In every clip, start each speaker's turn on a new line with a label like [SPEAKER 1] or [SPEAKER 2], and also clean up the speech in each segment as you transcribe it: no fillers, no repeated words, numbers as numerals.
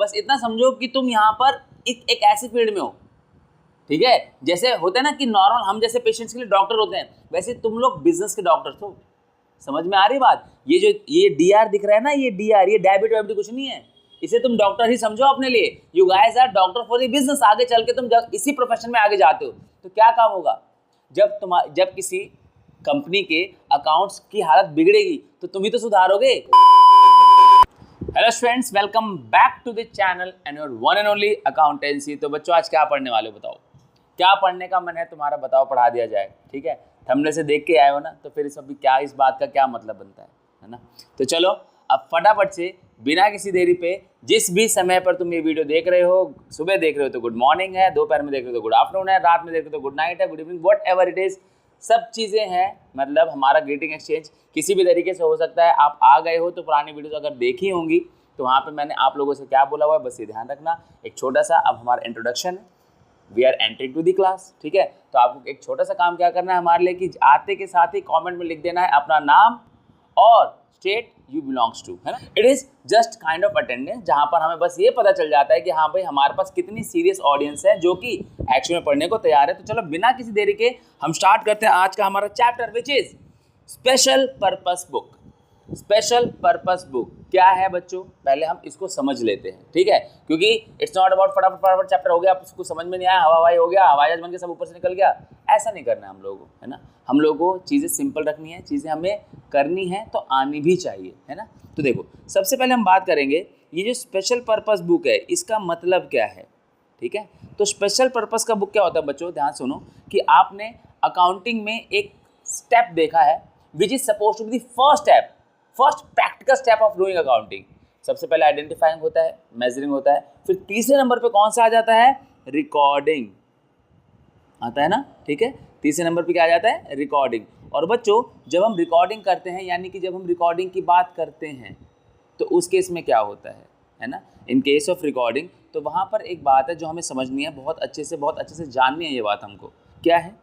[SPEAKER 1] बस इतना समझो कि तुम यहाँ पर एक ऐसी फील्ड में हो, ठीक है, जैसे होते हैं ना कि नॉर्मल हम जैसे पेशेंट्स के लिए डॉक्टर होते हैं, वैसे तुम लोग बिजनेस के डॉक्टर्स हो। समझ में आ रही बात? ये DR दिख रहा है ना, ये DR, ये डायबिट कुछ नहीं है, इसे तुम डॉक्टर ही समझो अपने लिए। You guys are doctor for the business. आगे चल के तुम जब इसी प्रोफेशन में आगे जाते हो तो क्या काम होगा, जब किसी कंपनी के अकाउंट्स की हालत बिगड़ेगी तो तुम ही तो सुधारोगे। Hello students, welcome back to the channel and your one and only accountancy. तो बच्चों, आज क्या पढ़ने वाले हो बताओ? क्या पढ़ने का मन है तुम्हारा? बताओ, पढ़ा दिया जाए। ठीक है, थंबनेल से देख के आए हो ना, तो फिर इस बात का क्या मतलब बनता है ना? तो चलो अब फटाफट से बिना किसी देरी पे, जिस भी समय पर तुम ये वीडियो देख रहे हो, सुबह देख रहे हो तो गुड मॉर्निंग है, दोपहर में देख रहे हो तो गुड आफ्टरनून है, रात में देख रहे हो तो गुड नाइट है, good evening, what ever it is, सब चीज़ें हैं। मतलब हमारा ग्रीटिंग एक्सचेंज किसी भी तरीके से हो सकता है। आप आ गए हो तो पुरानी वीडियोस अगर देखी होंगी तो वहाँ पे मैंने आप लोगों से क्या बोला हुआ है, बस ये ध्यान रखना। एक छोटा सा अब हमारा इंट्रोडक्शन है, we are entering to the class. ठीक है, तो आपको एक छोटा सा काम क्या करना है हमारे लिए कि आते के साथ ही कमेंट में लिख देना है अपना नाम और स्टेट यू बिलोंग्स टू, है ना। It is just kind of attendance, जहाँ पर हमें बस ये पता चल जाता है कि हाँ भाई हमारे पास कितनी सीरियस ऑडियंस है जो कि एक्चुअली में पढ़ने को तैयार है। तो चलो बिना किसी देरी के हम स्टार्ट करते हैं आज का हमारा chapter, which is special purpose book. Special purpose book क्या है बच्चों, पहले हम इसको समझ लेते हैं। ठीक है, क्योंकि इट्स नॉट अबाउट फटाफट चैप्टर हो गया, उसको समझ में नहीं आया, हवाई हो गया, हवाई जहाज बन के सब ऊपर से निकल गया, ऐसा नहीं करना है हम लोगों को, है ना। हम लोगों को चीज़ें सिंपल रखनी है, चीज़ें हमें करनी है तो आनी भी चाहिए, है ना। तो देखो, सबसे पहले हम बात करेंगे ये जो स्पेशल पर्पस बुक है इसका मतलब क्या है। ठीक है, तो स्पेशल पर्पस का बुक क्या होता है बच्चों, ध्यान सुनो कि आपने अकाउंटिंग में एक स्टेप देखा है which is suppose to be the first practical step of doing accounting. सबसे पहले आइडेंटिफाइंग होता है, मेजरिंग होता है, फिर तीसरे नंबर पे कौन सा आ जाता है, रिकॉर्डिंग आता है ना। ठीक है, तीसरे नंबर पे क्या आ जाता है, रिकॉर्डिंग। और बच्चों, जब हम रिकॉर्डिंग करते हैं, यानी कि जब हम रिकॉर्डिंग की बात करते हैं तो उस केस में क्या होता है ना, इन केस ऑफ रिकॉर्डिंग, तो वहाँ पर एक बात है जो हमें समझनी है, बहुत अच्छे से जाननी है ये बात हमको। क्या है,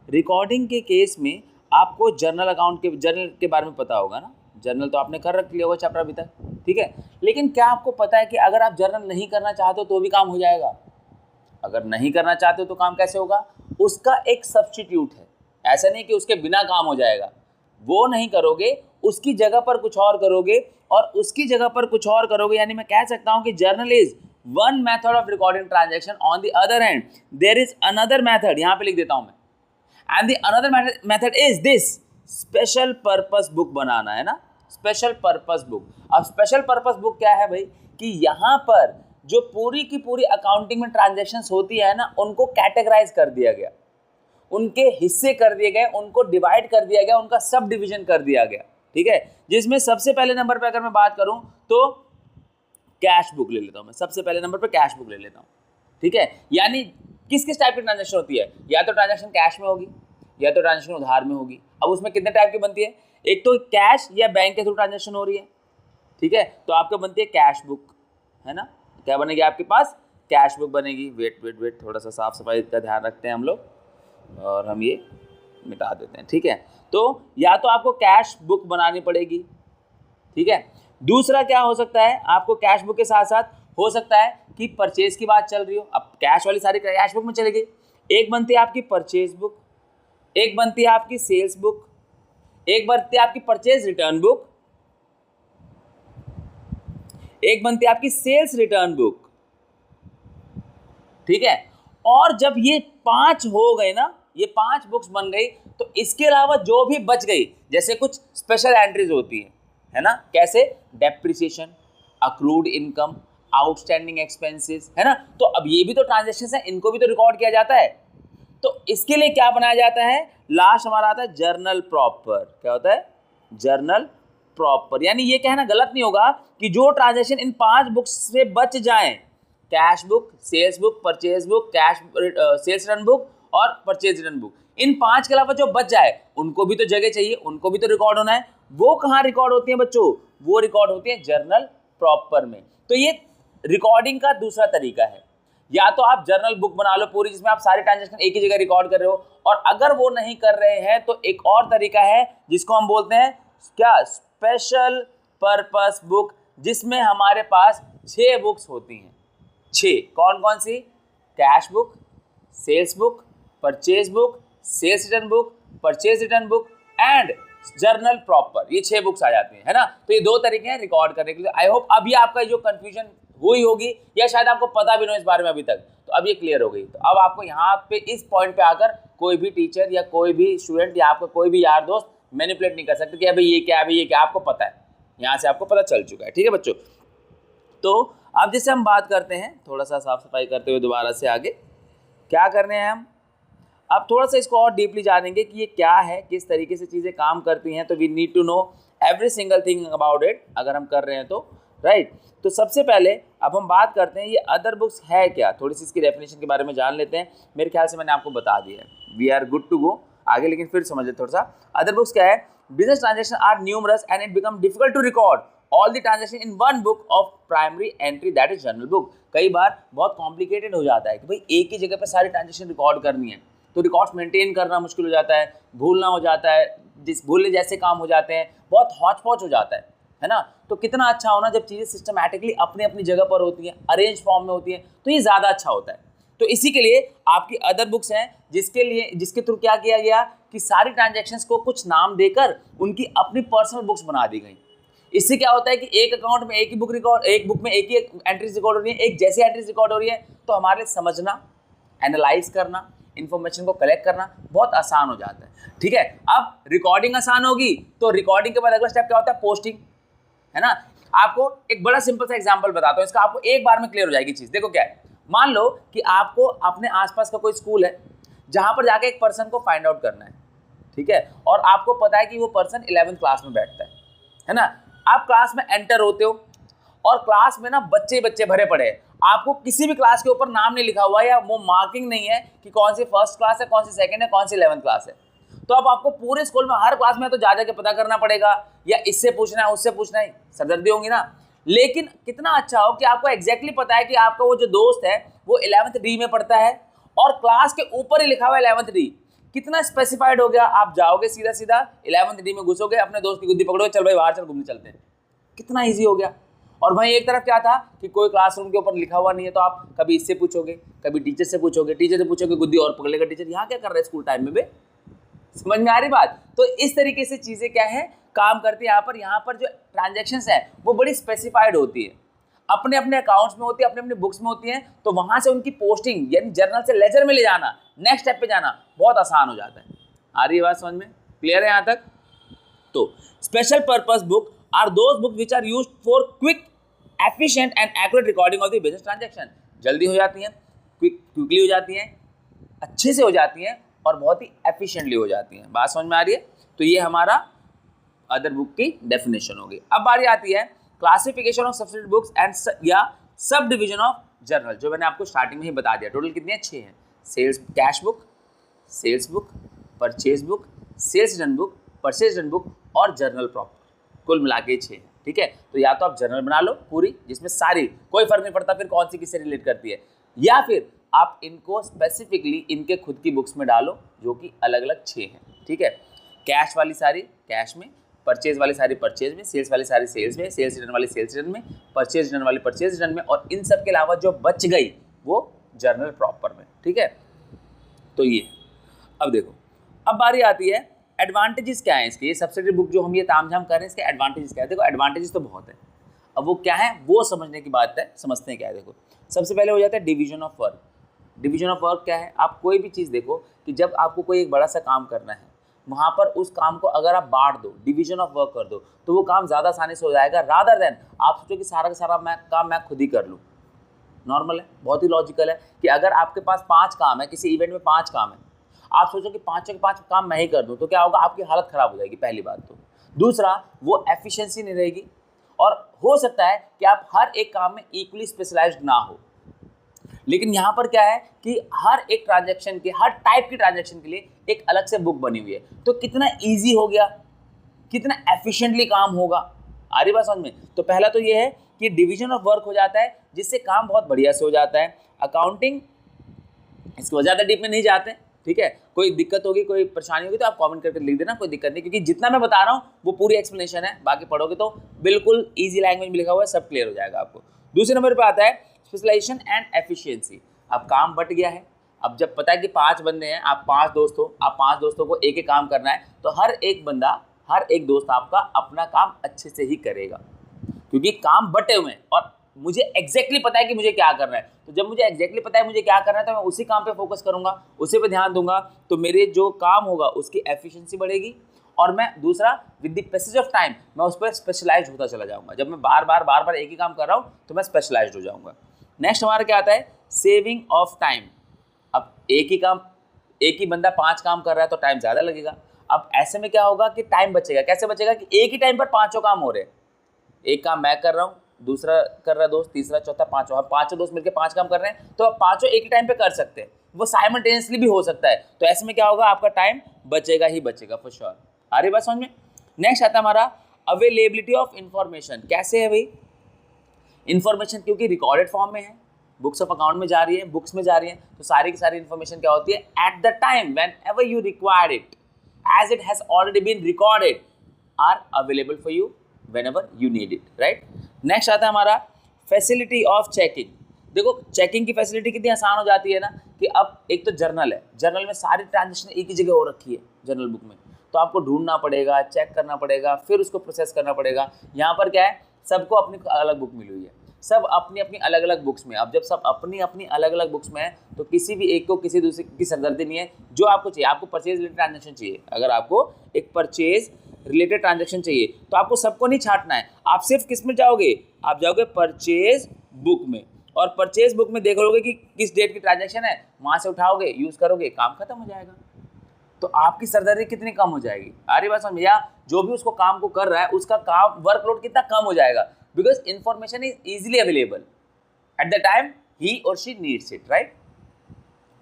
[SPEAKER 1] रिकॉर्डिंग के केस में आपको जर्नल के बारे में पता होगा ना। जर्नल तो आपने कर रख लिया होगा चैप्टर अभी तक, ठीक है, लेकिन क्या आपको पता है कि अगर आप जर्नल नहीं करना चाहते हो तो भी काम हो जाएगा? अगर नहीं करना चाहते हो तो काम कैसे होगा, उसका एक सब्स्टिट्यूट है। ऐसा नहीं कि उसके बिना काम हो जाएगा, वो नहीं करोगे, उसकी जगह पर कुछ और करोगे, और उसकी जगह पर कुछ और करोगे, यानी मैं कह सकता हूं कि journal is one method of recording transaction, on the other hand there is another method, यहां पे लिख देता हूं मैं, and the another method is this special purpose book बनाना, है ना, स्पेशल पर्पस बुक। अब स्पेशल पर्पस बुक क्या है भाई, कि यहाँ पर जो पूरी की पूरी अकाउंटिंग में ट्रांजैक्शंस होती है ना, उनको कैटेगराइज कर दिया गया, उनके हिस्से कर दिए गए, उनको डिवाइड कर दिया गया, उनका सब डिवीजन कर दिया गया। ठीक है, जिसमें सबसे पहले नंबर पे अगर मैं बात करूं तो कैश बुक ले लेता हूं मैं, सबसे पहले नंबर पे कैश बुक ले लेता हूं। ठीक है, यानी किस किस टाइप की ट्रांजैक्शन होती है, या तो ट्रांजैक्शन कैश में होगी या तो ट्रांजैक्शन उधार में होगी। अब उसमें कितने टाइप की बनती है, एक तो कैश या बैंक के थ्रू ट्रांजैक्शन हो रही है, ठीक है, तो आपको बनती है कैश बुक, है ना। क्या बनेगी आपके पास, कैश बुक बनेगी। वेट, थोड़ा सा साफ सफाई का ध्यान रखते हैं हम लोग, और हम ये मिटा देते हैं। ठीक है, तो या तो आपको कैश बुक बनानी पड़ेगी, ठीक है। दूसरा क्या हो सकता है, आपको कैश बुक के साथ साथ हो सकता है कि परचेज की बात चल रही हो, अब कैश वाली सारी कैश बुक में चलेगी। एक बनती है आपकी परचेज बुक, एक बनती है आपकी सेल्स बुक, एक बनती है आपकी परचेज रिटर्न बुक, एक बनती है आपकी सेल्स रिटर्न बुक। ठीक है, और जब ये 5 हो गए ना, ये 5 बुक्स बन गई, तो इसके अलावा जो भी बच गई, जैसे कुछ स्पेशल एंट्रीज होती है ना, कैसे depreciation, accrued income, outstanding expenses, है ना, तो अब ये भी तो ट्रांजैक्शंस हैं, इनको भी तो रिकॉर्ड किया जाता है। तो इसके लिए क्या बनाया जाता है, लास्ट हमारा आता है जर्नल प्रॉपर। क्या होता है, जर्नल प्रॉपर। यानी ये कहना गलत नहीं होगा कि जो ट्रांजैक्शन इन 5 बुक्स से बच जाएं, cash book, sales book, purchase book, sales return book और परचेज रिटर्न बुक, इन 5 के अलावा जो बच जाए उनको भी तो जगह चाहिए, उनको भी तो रिकॉर्ड होना है। वो कहाँ रिकॉर्ड होती है बच्चों, वो रिकॉर्ड होती है जर्नल प्रॉपर में। तो ये रिकॉर्डिंग का दूसरा तरीका है, या तो आप जर्नल बुक बना लो पूरी, जिसमें आप सारे ट्रांजैक्शन एक ही जगह रिकॉर्ड कर रहे हो, और अगर वो नहीं कर रहे हैं तो एक और तरीका है जिसको हम बोलते हैं क्या, स्पेशल पर्पस बुक, जिसमें हमारे पास 6 बुक्स होती हैं। 6 कौन कौन सी? Cash book, sales book, purchase book, sales return book, purchase return book and journal proper. ये 6 बुक्स आ जाती हैं, है ना। तो ये 2 तरीके हैं रिकॉर्ड करने के लिए। आई होप अभी आपका जो कंफ्यूजन हुई होगी या शायद आपको पता भी नहीं इस बारे में अभी तक, तो अब ये क्लियर हो गई। तो अब आपको यहाँ पे इस पॉइंट पे आकर कोई भी टीचर या कोई भी स्टूडेंट या आपका कोई भी यार दोस्त मैनिपुलेट नहीं कर सकते कि अभी ये क्या है, अभी ये क्या, आपको पता है। यहाँ से आपको पता चल चुका है, ठीक है बच्चों। तो अब जैसे हम बात करते हैं, थोड़ा सा साफ सफाई करते हुए दोबारा से आगे क्या करने हैं हम, अब थोड़ा सा इसको और डीपली जानेंगे कि ये क्या है, किस तरीके से चीज़ें काम करती हैं। तो we need to know every single thing about it अगर हम कर रहे हैं तो, राइट। तो सबसे पहले अब हम बात करते हैं ये अदर बुक्स है क्या, थोड़ी सी इसकी डेफिनेशन के बारे में जान लेते हैं। मेरे ख्याल से मैंने आपको बता दिया है, we are good to go आगे, लेकिन फिर समझ लेते थोड़ा सा। अदर बुक्स क्या है? Business transaction are numerous and it become difficult to record all the transaction in one book of primary entry that is journal book. कई बार बहुत कॉम्प्लिकेटेड हो जाता है कि भाई एक ही जगह पर सारी ट्रांजेक्शन रिकॉर्ड करनी है, तो रिकॉर्ड्स मेंटेन करना मुश्किल हो जाता है, भूलना हो जाता है, जिस भूलने जैसे काम हो जाते हैं, बहुत हौच पौच हो जाता है ना। तो कितना अच्छा होना जब चीज़ें सिस्टमैटिकली अपनी अपनी जगह पर होती हैं, अरेंज फॉर्म में होती हैं, तो ये ज़्यादा अच्छा होता है। तो इसी के लिए आपकी अदर बुक्स हैं, जिसके थ्रू क्या किया गया कि सारी ट्रांजैक्शंस को कुछ नाम देकर उनकी अपनी पर्सनल बुक्स बना दी गई। इससे क्या होता है कि एक अकाउंट में एक बुक में एक ही एंट्रीज रिकॉर्ड हो रही है, एक जैसी एंट्रीज रिकॉर्ड हो रही है, तो हमारे लिए समझना, एनालाइज करना, इन्फॉर्मेशन को कलेक्ट करना बहुत आसान हो जाता है, ठीक है। अब रिकॉर्डिंग आसान होगी तो रिकॉर्डिंग के बाद अगला स्टेप क्या होता है? पोस्टिंग, है ना। आपको एक बड़ा सिंपल सा एग्जांपल बताता हूँ, इसका आपको एक बार में क्लियर हो जाएगी चीज़। देखो क्या है, मान लो कि आपको अपने आसपास का कोई स्कूल है जहाँ पर जाके एक पर्सन को फाइंड आउट करना है, ठीक है, और आपको पता है कि वो पर्सन 11th क्लास में बैठता है ना। आप क्लास में एंटर होते हो और क्लास में ना बच्चे भरे पड़े हैं, आपको किसी भी क्लास के ऊपर नाम नहीं लिखा हुआ है या वो मार्किंग नहीं है कि कौन सी फर्स्ट क्लास है, कौन सी सेकंड है, कौन सी 11th क्लास है। तो अब आपको पूरे स्कूल में हर क्लास में तो जा के पता करना पड़ेगा, या इससे पूछना है, उससे पूछना है, सरदर्दी होंगी ना। लेकिन कितना अच्छा हो कि आपको एग्जैक्टली पता है कि आपका वो जो दोस्त है वो 11th डी में पढ़ता है और क्लास के ऊपर ही लिखा हुआ है 11th डी। कितना स्पेसिफाइड हो गया, आप जाओगे सीधा 11th डी में घुसोगे, अपने दोस्त की गुद्दी पकड़ोगे, चल भाई बाहर चल घूमने चलते हैं, कितना ईजी हो गया। और वहीं एक तरफ क्या था कि कोई क्लासरूम के ऊपर लिखा हुआ नहीं है, तो आप कभी इससे पूछोगे, कभी टीचर से पूछोगे, गुद्दी और पकड़ लेगा टीचर, यहाँ क्या कर रहे हैं स्कूल टाइम में बे। समझ में आ रही बात? तो इस तरीके से चीज़ें क्या है काम करती है। यहाँ पर जो ट्रांजैक्शंस है वो बड़ी स्पेसिफाइड होती है, अपने अपने अकाउंट्स में होती है, अपने अपने बुक्स में होती हैं, तो वहाँ से उनकी पोस्टिंग यानी जर्नल से लेजर में ले जाना, नेक्स्ट स्टेप पे जाना बहुत आसान हो जाता है। आ रही है बात समझ में? क्लियर है यहाँ तक? तो special purpose book are those book which are used for quick efficient and accurate recording of the business transaction. जल्दी हो जाती हैं, क्विकली हो जाती हैं, अच्छे से हो जाती हैं और बहुत ही एफिशिएंटली हो जाती हैं। बात समझ में आ रही है? तो ये हमारा अदर बुक की डेफिनेशन होगी। अब बारी आती है classification of subsidy books and या सब डिवीजन ऑफ जर्नल, जो मैंने आपको स्टार्टिंग में ही बता दिया। टोटल कितनी है? 6 हैं। Sales cash book, sales book, purchase book, sales return book, purchase return book और जर्नल प्रॉपर, कुल मिला के 6 हैं, ठीक है। तो या तो आप जर्नल बना लो पूरी, जिसमें सारी, कोई फर्क नहीं पड़ता फिर कौन सी किससे रिलेट करती है, या फिर आप इनको स्पेसिफिकली इनके खुद की बुक्स में डालो जो कि अलग अलग 6 हैं, ठीक है। कैश वाली सारी कैश में, परचेज वाली सारी परचेज में, सेल्स वाली सारी सेल्स में, सेल्स रिटर्न वाली सेल्स रिटर्न में, परचेज रिटर्न वाली परचेज रिटर्न में, और इन सब के अलावा जो बच गई वो जर्नल प्रॉपर में, ठीक है। तो ये अब देखो, अब बारी आती है एडवांटेजेस क्या है इसके। ये सब्सिडी बुक जो हम ये तामझाम कर रहे हैं, इसके एडवांटेजेस क्या है? देखो एडवांटेजेस तो बहुत है, अब वो क्या है वो समझने की बात है, समझते हैं क्या है। देखो सबसे पहले हो जाता है division of work. Division of work क्या है? आप कोई भी चीज़ देखो कि जब आपको कोई एक बड़ा सा काम करना है, वहाँ पर उस काम को अगर आप बांट दो, डिवीजन ऑफ वर्क कर दो, तो वो काम ज़्यादा आसानी से हो जाएगा, रादर देन आप सोचो कि सारा का सारा काम मैं खुद ही कर लूँ। नॉर्मल है, बहुत ही लॉजिकल है कि अगर आपके पास 5 काम है, किसी इवेंट में 5 काम है, आप सोचो कि 5 के 5 काम मैं ही कर दूँ, तो क्या होगा? आपकी हालत ख़राब हो जाएगी, पहली बात तो। दूसरा, वो एफिशिएंसी नहीं रहेगी, और हो सकता है कि आप हर एक काम में इक्वली स्पेशलाइज्ड ना हो। लेकिन यहाँ पर क्या है कि हर एक ट्रांजैक्शन के, हर टाइप की ट्रांजैक्शन के लिए एक अलग से बुक बनी हुई है, तो कितना ईजी हो गया, कितना एफिशिएंटली काम होगा। आ रही बात समझ में? तो पहला तो ये है कि डिवीजन ऑफ वर्क हो जाता है, जिससे काम बहुत बढ़िया से हो जाता है। अकाउंटिंग, इसको ज़्यादा डीप में नहीं जाते, ठीक है। कोई दिक्कत होगी, कोई परेशानी होगी तो आप कमेंट करके लिख देना, कोई दिक्कत नहीं, क्योंकि जितना मैं बता रहा हूँ वो पूरी एक्सप्लेनेशन है, बाकी पढ़ोगे तो बिल्कुल ईजी लैंग्वेज में लिखा हुआ है, सब क्लियर हो जाएगा आपको। दूसरे नंबर पे आता है स्पेशलाइजेशन एंड एफिशिएंसी। अब काम बट गया है, अब जब पता है कि 5 बंदे हैं, आप 5 दोस्त हो, आप 5 दोस्तों को एक एक काम करना है, तो हर एक बंदा, हर एक दोस्त आपका अपना काम अच्छे से ही करेगा, क्योंकि काम बटे हुए हैं और मुझे एग्जैक्टली पता है कि मुझे क्या करना है। तो जब मुझे एग्जैक्टली पता है मुझे क्या करना है, तो मैं उसी काम पे फोकस करूंगा, उसी पे ध्यान दूंगा, तो मेरे जो काम होगा उसकी एफिशिएंसी बढ़ेगी और मैं दूसरा with the passage of time मैं उस पर स्पेशलाइज होता चला जाऊंगा। जब मैं बार बार एक ही काम कर रहा हूँ तो मैं स्पेशलाइज्ड हो जाऊंगा। नेक्स्ट हमारा क्या आता है, सेविंग ऑफ टाइम। अब एक ही बंदा 5 काम कर रहा है तो टाइम ज़्यादा लगेगा। अब ऐसे में क्या होगा कि टाइम बचेगा, कैसे बचेगा कि एक ही टाइम पर 5 काम हो रहे हैं, एक काम मैं कर रहा हूँ, दूसरा कर रहा है दोस्त, तीसरा चौथा पांचों, हम 5 दोस्त मिलकर 5 काम कर रहे हैं, तो आप 5 एक ही टाइम पे कर सकते हैं, वो साइमल्टेनियसली भी हो सकता है। तो ऐसे में क्या होगा, आपका टाइम बचेगा ही बचेगा फॉर श्योर। आ रही बात समझ में। नेक्स्ट आता है हमारा अवेलेबिलिटी ऑफ इंफॉर्मेशन। कैसे है भाई, इंफॉर्मेशन क्योंकि रिकॉर्डेड फॉर्म में है, बुक्स ऑफ अकाउंट में जा रही है, बुक्स में जा रही है, तो सारी की सारी इंफॉर्मेशन क्या होती है, at the time whenever you require it as it has already been recorded are available for you whenever you need it, right? Next आता है हमारा फैसिलिटी ऑफ चेकिंग। देखो चेकिंग की फैसिलिटी कितनी आसान हो जाती है ना, कि अब एक तो जर्नल है, जर्नल में सारी ट्रांजेक्शन एक ही जगह हो रखी है जर्नल बुक में, तो आपको ढूंढना पड़ेगा, चेक करना पड़ेगा, फिर उसको प्रोसेस करना पड़ेगा। यहाँ पर क्या है, सबको अपनी अलग बुक मिली हुई है, सब अपनी अपनी अलग अलग बुक्स में। अब जब सब अपनी अपनी अलग अलग बुक्स में है तो किसी भी एक को किसी दूसरे की सरदर्दी नहीं है। जो आपको चाहिए, आपको परचेज रिलेटेड ट्रांजेक्शन चाहिए, अगर आपको एक परचेज रिलेटेड ट्रांजैक्शन चाहिए तो आपको सबको नहीं छांटना है, आप सिर्फ किस में जाओगे, आप जाओगे परचेज बुक में, और परचेज बुक में देख लोगे कि किस डेट की ट्रांजैक्शन है, वहां से उठाओगे, यूज करोगे, काम खत्म हो जाएगा। तो आपकी सरदर्दी कितनी कम हो जाएगी। आ रही बात समझ, या जो भी उसको काम को कर रहा है उसका काम वर्कलोड कितना कम हो जाएगा, because information is easily available at the time he और शी नीड्स इट, राइट।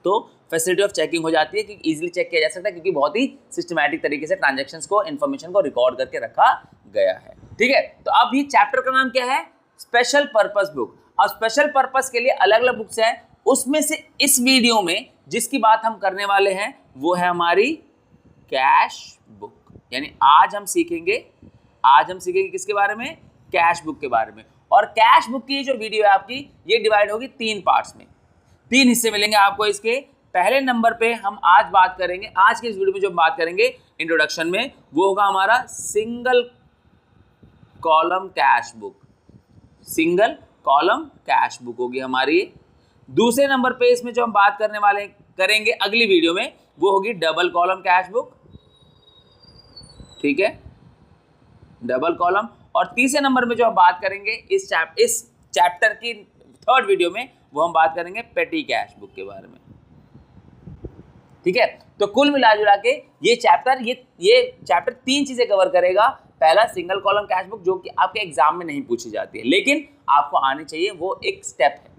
[SPEAKER 1] तो फैसिलिटी ऑफ चेकिंग हो जाती है कि इजीली चेक किया जा सकता है, क्योंकि बहुत ही सिस्टमैटिक तरीके से ट्रांजैक्शंस को, इन्फॉर्मेशन को रिकॉर्ड करके रखा गया है। ठीक है, तो अब ये चैप्टर का नाम क्या है, स्पेशल पर्पस बुक। अब स्पेशल पर्पस के लिए अलग अलग बुक्स हैं, उसमें से इस वीडियो में जिसकी बात हम करने वाले हैं वो है हमारी कैश बुक। यानी आज हम सीखेंगे किसके बारे में, कैश बुक के बारे में। और कैश बुक की जो वीडियो है आपकी, ये डिवाइड होगी 3 पार्ट्स में, 3 हिस्से मिलेंगे आपको इसके। पहले नंबर पे हम आज बात करेंगे, आज के इस वीडियो में जो बात करेंगे इंट्रोडक्शन में, वो होगा हमारा single column cash book. Single column cash book होगी हमारी। दूसरे नंबर पे इसमें जो हम बात करने वाले करेंगे अगली वीडियो में, वो होगी डबल कॉलम कैश बुक। ठीक है, डबल कॉलम। और तीसरे नंबर में जो हम बात करेंगे इस चैप्टर की 3rd वीडियो में, वो हम बात करेंगे पेटी कैश बुक के बारे में। ठीक है, तो कुल मिला जुला के ये चैप्टर 3 चीजें कवर करेगा। पहला सिंगल कॉलम कैश बुक, जो कि आपके एग्जाम में नहीं पूछी जाती है, लेकिन आपको आनी चाहिए, वो एक स्टेप है।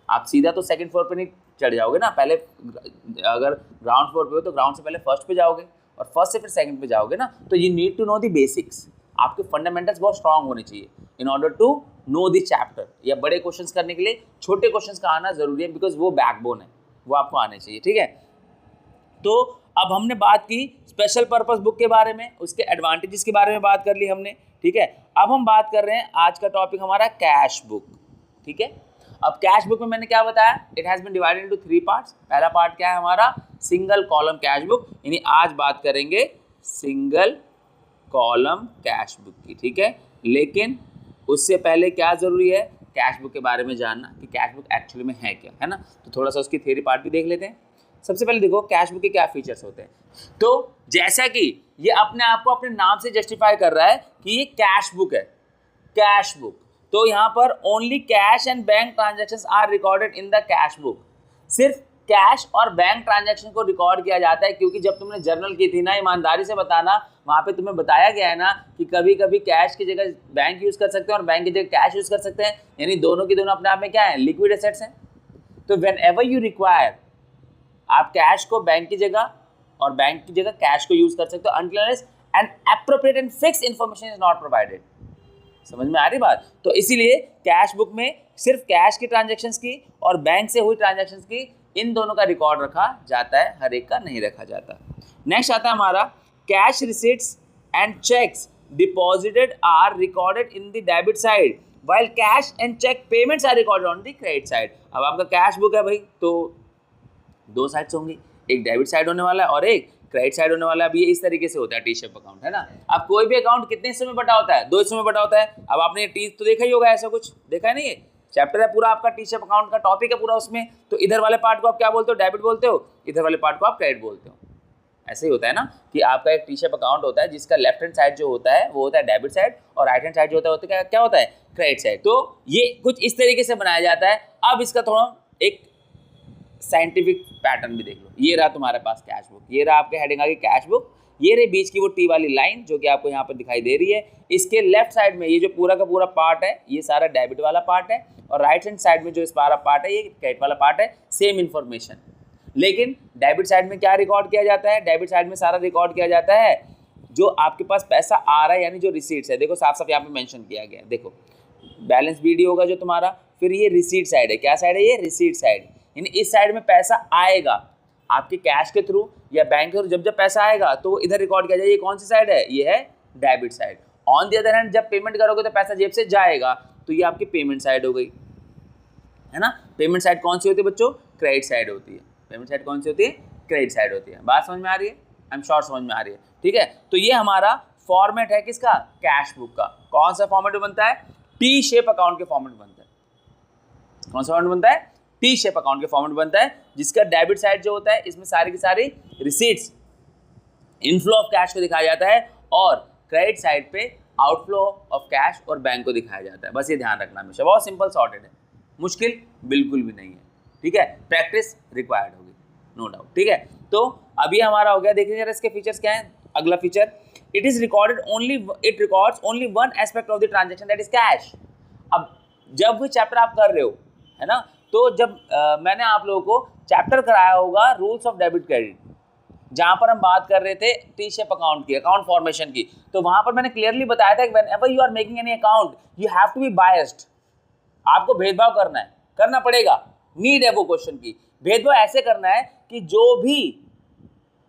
[SPEAKER 1] आप सीधा तो 2nd फ्लोर पे नहीं चढ़ जाओगे ना, पहले अगर ग्राउंड फ्लोर पे हो तो ग्राउंड से पहले 1st पे जाओगे, और 1st से फिर 2nd पे जाओगे ना, तो you need to know the basics. आपके फंडामेंटल्स बहुत स्ट्रांग होने चाहिए in order to know the chapter. या बड़े क्वेश्चंस करने के लिए छोटे क्वेश्चंस का आना जरूरी है, बिकॉज वो बैकबोन है, वो आपको आने चाहिए। ठीक है, तो अब हमने बात की स्पेशल पर्पस बुक के बारे में, उसके एडवांटेजेस के बारे में बात कर ली हमने। ठीक है, अब हम बात कर रहे हैं, आज का टॉपिक हमारा कैश बुक। ठीक है, अब कैश बुक में मैंने क्या बताया, it has been divided into 3 parts. पहला पार्ट क्या है हमारा, सिंगल कॉलम कैश बुक, यानी आज बात करेंगे सिंगल कॉलम कैश बुक की। ठीक है, लेकिन उससे पहले क्या जरूरी है, कैश बुक के बारे में जानना कि कैश बुक एक्चुअली में है क्या, है ना। तो थोड़ा सा उसकी थ्योरी पार्ट भी देख लेते हैं। सबसे पहले देखो कैश बुक के क्या फीचर्स होते हैं। तो जैसा कि ये अपने आप को अपने नाम से जस्टिफाई कर रहा है कि ये कैश बुक है, कैश बुक, तो यहाँ पर only cash and bank transactions are recorded in the cash book. सिर्फ कैश और बैंक ट्रांजैक्शन को रिकॉर्ड किया जाता है, क्योंकि जब तुमने जर्नल की थी ना, ईमानदारी से बताना, वहाँ पे तुम्हें बताया गया है ना कि कभी कभी कैश की जगह बैंक यूज कर सकते हैं और बैंक की जगह कैश यूज कर सकते हैं, यानी दोनों की दोनों अपने आप में क्या है, लिक्विड एसेट्स हैं। तो व्हेन एवर यू रिक्वायर, आप कैश को बैंक की जगह और बैंक की जगह कैश को यूज कर सकते हो, until unless an appropriate and fixed information is not provided। समझ में आ रही बात। तो इसीलिए कैश बुक में सिर्फ कैश की ट्रांजैक्शंस की और बैंक से हुई ट्रांजैक्शंस की, इन दोनों का रिकॉर्ड रखा जाता है, हर एक का नहीं रखा जाता। नेक्स्ट आता है हमारा cash receipts and cheques deposited are recorded in the debit side while cash and check payments are recorded on the credit side। अब आपका कैश बुक है भाई, तो दो साइड्स होंगी, एक डेबिट साइड होने वाला है और एक क्रेडिट साइड होने वाला है। अब ये इस तरीके से होता है टी शेप अकाउंट, है ना। अब कोई भी अकाउंट कितने हिस्सों में बटा होता है? दो हिस्सों में बटा होता है। अब आपने टी तो देखा ही होगा, ऐसा कुछ देखा है नहीं, ये चैप्टर है पूरा आपका टी शेप अकाउंट का टॉपिक है पूरा उसमें। तो इधर वाले पार्ट को आप क्या बोलते हो? डेबिट बोलते हो, इधर वाले पार्ट को आप क्रेडिट बोलते हो। ऐसे ही होता है ना कि आपका एक टी शेप अकाउंट होता है जिसका लेफ्ट हैंड साइड जो होता है वो होता है डेबिट साइड और राइट हैंड साइड जो होता है क्या होता है? Credit side. तो ये कुछ इस तरीके से बनाया जाता है। अब इसका थोड़ा एक साइंटिफिक पैटर्न भी देख लो। ये रहा तुम्हारे पास कैश बुक, ये रहा आपके हेडिंग आ गई कैश बुक, ये रही बीच की वो टी वाली लाइन जो कि आपको यहाँ पर दिखाई दे रही है। इसके लेफ्ट साइड में ये जो पूरा का पूरा पार्ट है ये सारा डेबिट वाला पार्ट है और राइट हैंड साइड में जो इस सारा पार्ट है ये क्रेडिट वाला पार्ट है। सेम इन्फॉर्मेशन, लेकिन डेबिट साइड में क्या रिकॉर्ड किया जाता है? डेबिट साइड में सारा रिकॉर्ड किया जाता है जो आपके पास पैसा आ रहा है, यानी जो रिसीट्स है। देखो साफ साफ यहाँ पे मेंशन किया गया है, देखो बैलेंस बीडी होगा जो तुम्हारा, फिर ये रिसीट साइड है। क्या साइड है? ये रिसीट साइड, यानी इस साइड में पैसा आएगा आपके कैश के थ्रू या बैंक के थ्रू। जब जब पैसा आएगा तो वो इधर रिकॉर्ड किया जाए। ये कौन सी साइड है? ये है debit side. On the other hand जब पेमेंट करोगे तो पैसा जेब से जाएगा, तो ये आपकी पेमेंट साइड हो गई, है ना। पेमेंट साइड कौन सी होती है बच्चों? क्रेडिट साइड होती है। पेमेंट साइड कौन सी होती है? क्रेडिट साइड होती है। बात समझ में आ रही है? आई एम श्योर समझ में आ रही है, ठीक है। तो ये हमारा फॉर्मेट है किसका? कैश बुक का। कौन सा फॉर्मेट में बनता है? टी शेप अकाउंट के फॉर्मेट में बनता है। कौन सा फॉर्मेट बनता है? टी शेप अकाउंट के फॉर्मेट बनता है, जिसका डेबिट साइड जो होता है इसमें सारी की सारी रिसीट्स, इनफ्लो ऑफ कैश को दिखाया जाता है और क्रेडिट साइड पे आउटफ्लो ऑफ कैश और बैंक को दिखाया जाता है। बस ये ध्यान रखना हमेशा। बहुत सिंपल सॉर्टेड है, मुश्किल बिल्कुल भी नहीं है, ठीक है। प्रैक्टिस रिक्वायर्ड होगी, नो डाउट, ठीक है। तो अभी हमारा हो गया। देखिए जरा इसके फीचर्स क्या हैं। अगला feature, it records only one aspect of the transaction that is cash. अब जब भी चैप्टर आप कर रहे हो, है ना, तो जब मैंने आप लोगों को चैप्टर कराया होगा रूल्स ऑफ डेबिट क्रेडिट, जहां पर हम बात कर रहे थे टी शेप अकाउंट की, अकाउंट फॉर्मेशन की, तो वहां पर मैंने क्लियरली बताया था कि whenever you are making any account you have to be biased. आपको भेदभाव करना है, करना पड़ेगा, नीड है वो क्वेश्चन की। भेदभाव ऐसे करना है कि जो भी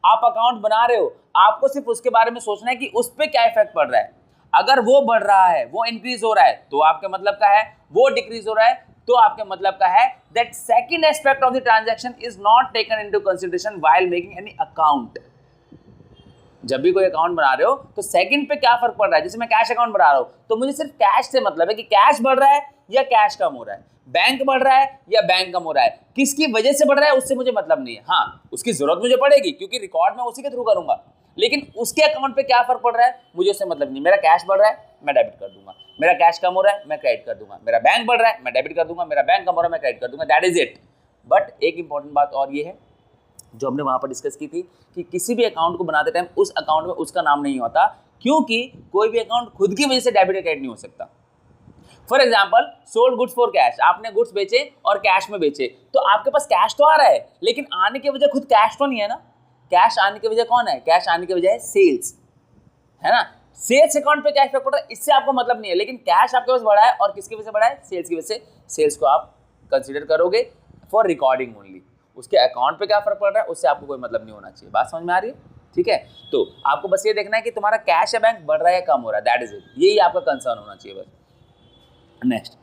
[SPEAKER 1] आप अकाउंट बना रहे हो आपको सिर्फ उसके बारे में सोचना है कि उस पर क्या इफेक्ट पड़ रहा है। अगर वो बढ़ रहा है, वो इंक्रीज हो रहा है, तो आपके मतलब का है, वो डिक्रीज हो रहा है तो आपके मतलब का है that second aspect of the transaction is not taken into consideration while making any account. जब भी कोई अकाउंट बना रहे हो तो सेकंड पे क्या फर्क पड़ रहा है। जैसे मैं कैश अकाउंट बना रहा हूं तो मुझे सिर्फ कैश से मतलब है कि कैश बढ़ रहा है या कैश कम हो रहा है, बैंक बढ़ रहा है या बैंक कम हो रहा है, किसकी वजह से बढ़ रहा है उससे मुझे मतलब नहीं है। हाँ, उसकी जरूरत मुझे पड़ेगी क्योंकि रिकॉर्ड मैं उसी के थ्रू करूंगा, लेकिन उसके अकाउंट पे क्या फर्क पड़ रहा है मुझे उससे मतलब नहीं। मेरा कैश बढ़ रहा है मैं डेबिट कर दूंगा, मेरा कैश कम हो रहा है मैं क्रेडिट कर दूंगा, मेरा बैंक बढ़ रहा है मैं डेबिट कर दूंगा, मेरा बैंक कम हो रहा है मैं क्रेडिट कर दूंगा, दैट इज इट। बट एक इंपॉर्टेंट बात और ये है जो हमने वहां पर डिस्कस की थी कि किसी भी अकाउंट को बनाते टाइम उस अकाउंट में उसका नाम नहीं होता, क्योंकि कोई भी अकाउंट खुद की वजह से डेबिट या क्रेडिट नहीं हो सकता। For example, sold goods for cash, आपने गुड्स बेचे और कैश में बेचे, तो आपके पास कैश तो आ रहा है लेकिन आने की वजह खुद कैश तो नहीं है ना। कैश आने की वजह कौन है? कैश आने की वजह है सेल्स, है ना। सेल्स अकाउंट पे क्या इफेक्ट पड़ रहा है इससे आपको मतलब नहीं है, लेकिन कैश आपके पास बढ़ा है और किसकी वजह से बढ़ा है? सेल्स की वजह से। सेल्स को आप कंसीडर करोगे फॉर रिकॉर्डिंग ओनली। उसके अकाउंट पे क्या फर्क पड़ रहा है उससे आपको कोई मतलब नहीं होना चाहिए। बात समझ में आ रही है? ठीक है, तो आपको बस ये देखना है कि तुम्हारा कैश या बैंक बढ़ रहा है या कम हो रहा है, दैट इज इट। यही आपका कंसर्न होना चाहिए बस। Next,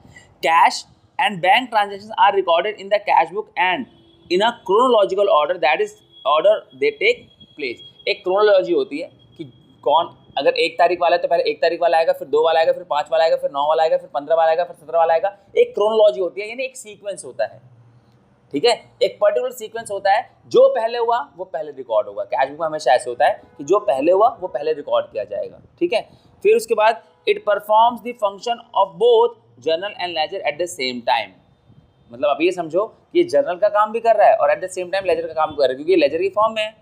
[SPEAKER 1] cash and bank transaction are recorded in the cash book and in a chronological order, that is order they take place. एक क्रोनोलॉजी होती है कि कौन, अगर 1 तारीख वाला है तो पहले 1 तारीख वाला आएगा, फिर 2 वाला आएगा, फिर 5 वाला आएगा, फिर 9 वाला आएगा, फिर 15 वाला आएगा, फिर 17 वाला आएगा। एक क्रोनोलॉजी होती है, यानी एक सीक्वेंस होता है, ठीक है। एक पर्टिकुलर सीक्वेंस होता है, जो पहले हुआ वो पहले रिकॉर्ड होगा। कैश बुक में हमेशा ऐसे होता है कि जो पहले हुआ वो पहले रिकॉर्ड किया जाएगा, ठीक है। फिर उसके बाद it performs the function of both journal and ledger at the same time. मतलब आप ये समझो कि ये जर्नल का काम भी कर रहा है और at the same time ledger का काम कर रहा है, क्योंकि ये लेजर की फॉर्म में है,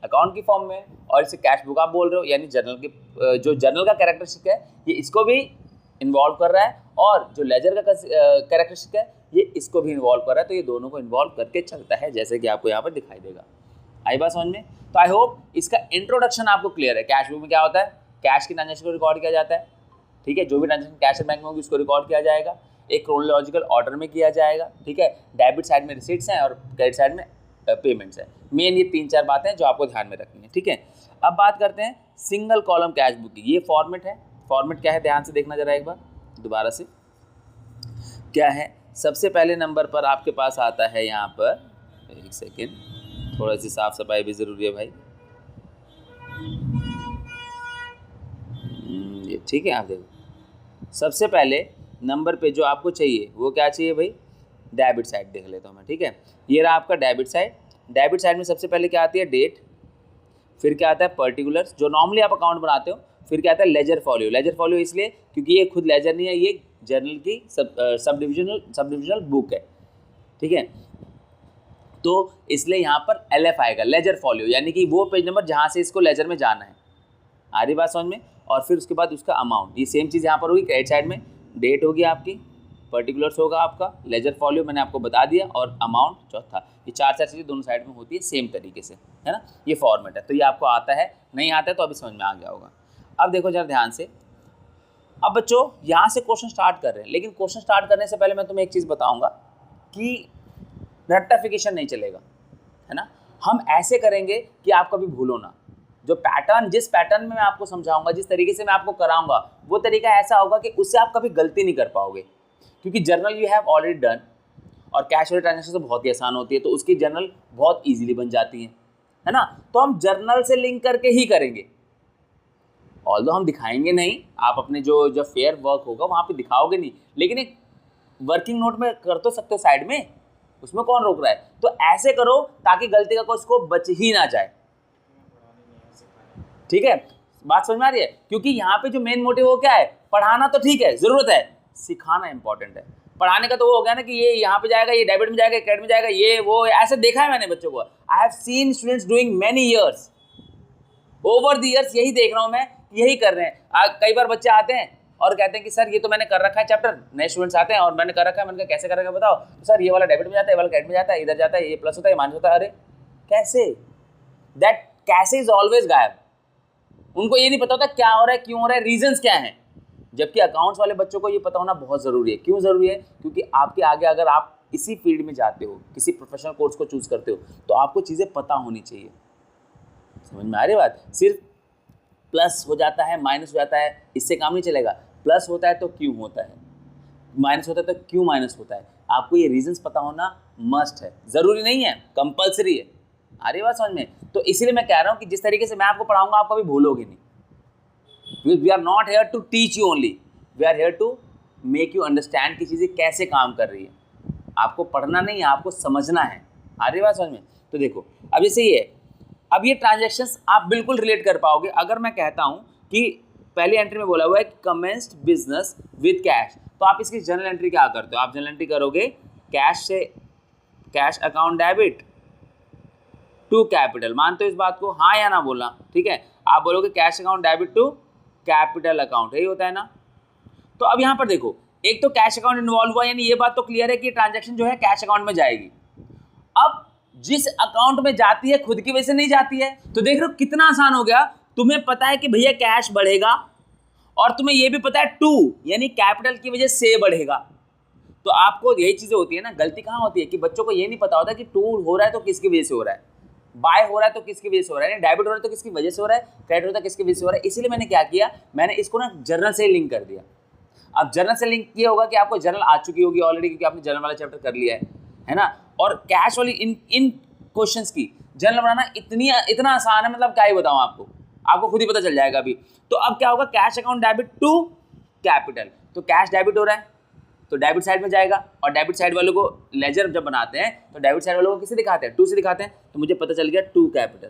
[SPEAKER 1] अकाउंट की फॉर्म में, और इसे कैश बुक आप बोल रहे हो, यानी जर्नल की जो जर्नल का कैरेक्टरिस्टिक है ये इसको भी इन्वॉल्व कर रहा है और जो लेजर का कैरेक्टरिस्टिक है ये इसको भी इन्वॉल्व कर रहा है। तो ये दोनों को इन्वॉल्व करके चलता है, जैसे कि आपको यहाँ पर दिखाई देगा। आई बात समझ में? तो आई होप इसका इंट्रोडक्शन आपको क्लियर है। कैश बुक में क्या होता है? कैश की ट्रांजेक्शन को रिकॉर्ड किया जाता है, ठीक है। जो भी ट्रांजेक्शन कैश बैंक में होगी उसको रिकॉर्ड किया जाएगा, एक क्रोनोलॉजिकल ऑर्डर में किया जाएगा, ठीक है। डेबिट साइड में रिसीट्स हैं और क्रेडिट साइड में पेमेंट्स है। मेन ये 3-4 बातें हैं जो आपको ध्यान में रखनी है, ठीक है। अब बात करते हैं सिंगल कॉलम कैश बुक की। ये फॉर्मेट है। फॉर्मेट क्या है ध्यान से देखना जरा एक बार दोबारा से। क्या है, सबसे पहले नंबर पर आपके पास आता है यहाँ पर, एक सेकेंड, थोड़ा सी साफ सफाई भी ज़रूरी है भाई। ये ठीक है, आप देखो सबसे पहले नंबर पे जो आपको चाहिए वो क्या चाहिए भाई, डेबिट साइड देख लेता हूँ मैं, ठीक है। ये रहा आपका डेबिट साइड। डेबिट साइड में सबसे पहले क्या आती है, डेट, फिर क्या आता है पर्टिकुलर्स जो नॉर्मली आप अकाउंट बनाते हो, फिर क्या आता है लेजर फॉलियो। लेजर फॉलियो इसलिए क्योंकि ये खुद लेजर नहीं है, ये जर्नल की सब डिविजनल बुक है, ठीक है। तो इसलिए यहाँ पर LF आएगा, लेजर फॉलियो, यानी कि वो पेज नंबर जहाँ से इसको लेजर में जाना है। आ रही बात समझ में। और फिर उसके बाद उसका अमाउंट, ये सेम चीज़ यहाँ पर होगी। क्रेडिट साइड में डेट होगी आपकी, पर्टिकुलर्स होगा आपका, लेजर फॉलियो मैंने आपको बता दिया, और अमाउंट चौथा। ये चार चीज़ें दोनों साइड में होती है सेम तरीके से, है ना। ये फॉर्मेट है, तो ये आपको आता है, नहीं आता है तो अभी समझ में आ गया होगा। अब देखो जरा ध्यान से, अब बच्चों यहाँ से क्वेश्चन स्टार्ट कर रहे हैं, लेकिन क्वेश्चन स्टार्ट करने से पहले मैं तुम्हें एक चीज़ बताऊँगा कि रेक्टिफिकेशन नहीं चलेगा, है ना। हम ऐसे करेंगे कि आप कभी भूलो ना। जो पैटर्न, जिस पैटर्न में मैं आपको समझाऊंगा, जिस तरीके से मैं आपको कराऊंगा, वो तरीका ऐसा होगा कि उससे आप कभी गलती नहीं कर पाओगे, क्योंकि journal you have already done, और कैश वाली ट्रांजेक्शन तो बहुत ही आसान होती है, तो उसकी जर्नल बहुत ईजिली बन जाती है ना। तो हम जर्नल से लिंक करके ही करेंगे, ऑल्दो हम दिखाएंगे नहीं, आप अपने जो फेयर वर्क होगा वहाँ पे दिखाओगे नहीं, लेकिन एक वर्किंग नोट में कर तो सकते हो साइड में, उसमें कौन रोक रहा है। तो ऐसे करो ताकि गलती का कोई स्कोप बच ही ना जाए, ठीक है। बात समझ में आ रही है, क्योंकि यहाँ पे जो मेन मोटिव वो क्या है, पढ़ाना तो ठीक है, जरूरत है, सिखाना इंपॉर्टेंट है। पढ़ाने का तो वो हो गया ना कि ये यहाँ पे जाएगा, ये डेबिट में जाएगा, क्रेडिट में जाएगा, ये वो, ऐसे देखा है मैंने बच्चों को। I have seen students doing many years, over the years यही देख रहा हूँ मैं, यही कर रहे हैं। कई बार बच्चे आते हैं और कहते हैं कि सर ये तो मैंने कर रखा है चैप्टर, नए स्टूडेंट्स आते हैं और मैंने कर रखा है, मैंने कहा कैसे कर रखा है बताओ, तो सर ये वाला डेबिट में जाता है, ये वाला क्रेडिट में जाता है, इधर जाता है, ये प्लस होता है, ये माइनस होता है। अरे कैसे, दैट कैसे इज ऑलवेज गायब। उनको ये नहीं पता होता क्या हो रहा है, क्यों हो रहा है, रीजंस क्या हैं। जबकि अकाउंट्स वाले बच्चों को ये पता होना बहुत ज़रूरी है। क्यों ज़रूरी है, क्योंकि आपके आगे अगर आप इसी फील्ड में जाते हो, किसी प्रोफेशनल कोर्स को चूज़ करते हो, तो आपको चीज़ें पता होनी चाहिए। समझ में आ रही बात। सिर्फ प्लस हो जाता है, माइनस हो जाता है, इससे काम नहीं चलेगा। प्लस होता है तो क्यों होता है, माइनस होता है तो क्यों माइनस होता है, आपको ये रीजंस पता होना मस्ट है, ज़रूरी नहीं है, कंपल्सरी है। आ रही बात समझ में। तो इसीलिए मैं कह रहा हूँ कि जिस तरीके से मैं आपको पढ़ाऊंगा आप कभी भूलोगे नहीं। We are not here to teach you only, we are here to make you understand कि चीज़ें कैसे काम कर रही है। आपको पढ़ना नहीं है, आपको समझना है। आ रही बात समझ में। तो देखो अब जैसे ये, अब ये ट्रांजेक्शन्स आप बिल्कुल रिलेट कर पाओगे। अगर मैं कहता हूँ कि पहली एंट्री में बोला हुआ है कमेंस्ड बिजनेस विद कैश, तो आप इसकी जनरल एंट्री क्या करते हो, आप जनरल एंट्री करोगे कैश से, cash account debit to capital. मानते हो इस बात को, हाँ या ना बोलना, ठीक है। आप बोलोगे cash account debit to capital account, यही होता है ना। तो अब यहाँ पर देखो, एक तो कैश अकाउंट इन्वॉल्व हुआ, यानी ये बात तो क्लियर है कि ट्रांजैक्शन जो है कैश अकाउंट में जाएगी। अब जिस अकाउंट में जाती है खुद की वजह से नहीं जाती है, तो देख रहे हो कितना आसान हो गया। तुम्हें पता है कि भैया कैश बढ़ेगा, और तुम्हें ये भी पता है टू यानी कैपिटल की वजह से बढ़ेगा। तो आपको यही चीजें होती है ना, गलती कहाँ होती है कि बच्चों को ये नहीं पता होता कि टू हो रहा है तो किसकी वजह से हो रहा है, बाय हो रहा है तो किसकी वजह से हो रहा है, डेबिट हो रहा है तो किसकी वजह से हो रहा है, क्रेडिट हो रहा है किसकी वजह से हो रहा है। इसीलिए मैंने क्या किया, मैंने इसको ना जर्नल से लिंक कर दिया। अब जर्नल से लिंक किया होगा कि आपको जर्नल आ चुकी होगी ऑलरेडी, क्योंकि आपने जर्नल वाला चैप्टर कर लिया है ना। और कैश वाली इन क्वेश्चंस की जर्नल बनाना इतना आसान है, मतलब क्या ही बताऊं आपको खुद ही पता चल जाएगा अभी। तो अब क्या होगा, cash account debit to capital, तो कैश डेबिट हो रहा है तो डेबिट साइड में जाएगा, और डेबिट साइड वालों को लेजर जब बनाते हैं तो डेबिट साइड वालों को किसे दिखाते हैं, टू से दिखाते हैं। तो मुझे पता चल गया टू कैपिटल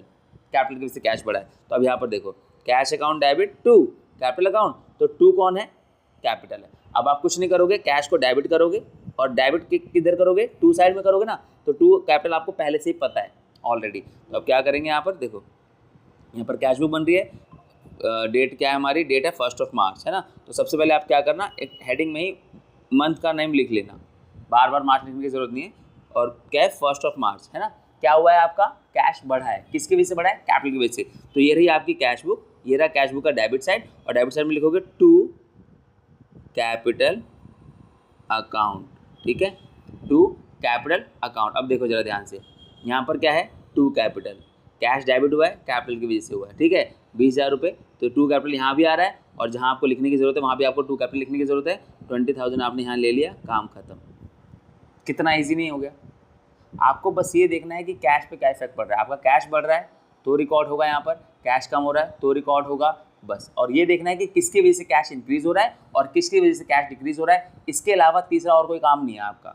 [SPEAKER 1] की वजह से कैश बढ़ा है। तो अब यहाँ पर देखो cash account debit to capital account, तो टू कौन है, कैपिटल है। अब आप कुछ नहीं करोगे, कैश को डेबिट करोगे, और डेबिट किधर करोगे, टू साइड में करोगे ना, तो टू कैपिटल आपको पहले से ही पता है ऑलरेडी। तो अब क्या करेंगे, यहाँ पर देखो, यहाँ पर कैश बुक बन रही है, डेट क्या है हमारी, डेट है 1 मार्च, है ना। तो सबसे पहले आप क्या करना, एक हेडिंग में ही मंथ का नेम लिख लेना, बार बार मार्च लिखने की जरूरत नहीं है। और क्या है, 1 मार्च, है ना। क्या हुआ है, आपका कैश बढ़ा है, किसकी वजह से बढ़ा है, कैपिटल की वजह से। तो ये रही आपकी कैश बुक, ये रहा कैश बुक का डेबिट साइड, और डेबिट साइड में लिखोगे टू कैपिटल अकाउंट, ठीक है, टू कैपिटल अकाउंट। अब देखो जरा ध्यान से, यहाँ पर क्या है, टू कैपिटल, कैश डेबिट हुआ है कैपिटल की वजह से हुआ है, ठीक है, 20,000 रुपये। तो टू कैपिटल यहाँ भी आ रहा है, और जहाँ आपको लिखने की जरूरत है वहाँ भी आपको टू कैपिटल लिखने की जरूरत है। 20,000 आपने यहाँ ले लिया, काम खत्म। कितना इजी नहीं हो गया? आपको बस ये देखना है कि कैश पे क्या इफेक्ट पड़ रहा है। आपका कैश बढ़ रहा है तो रिकॉर्ड होगा, यहाँ पर कैश कम हो रहा है तो रिकॉर्ड होगा, बस। और ये देखना है कि किसकी वजह से कैश इंक्रीज हो रहा है और किसकी वजह से कैश डिक्रीज हो रहा है। इसके अलावा तीसरा और कोई काम नहीं है आपका।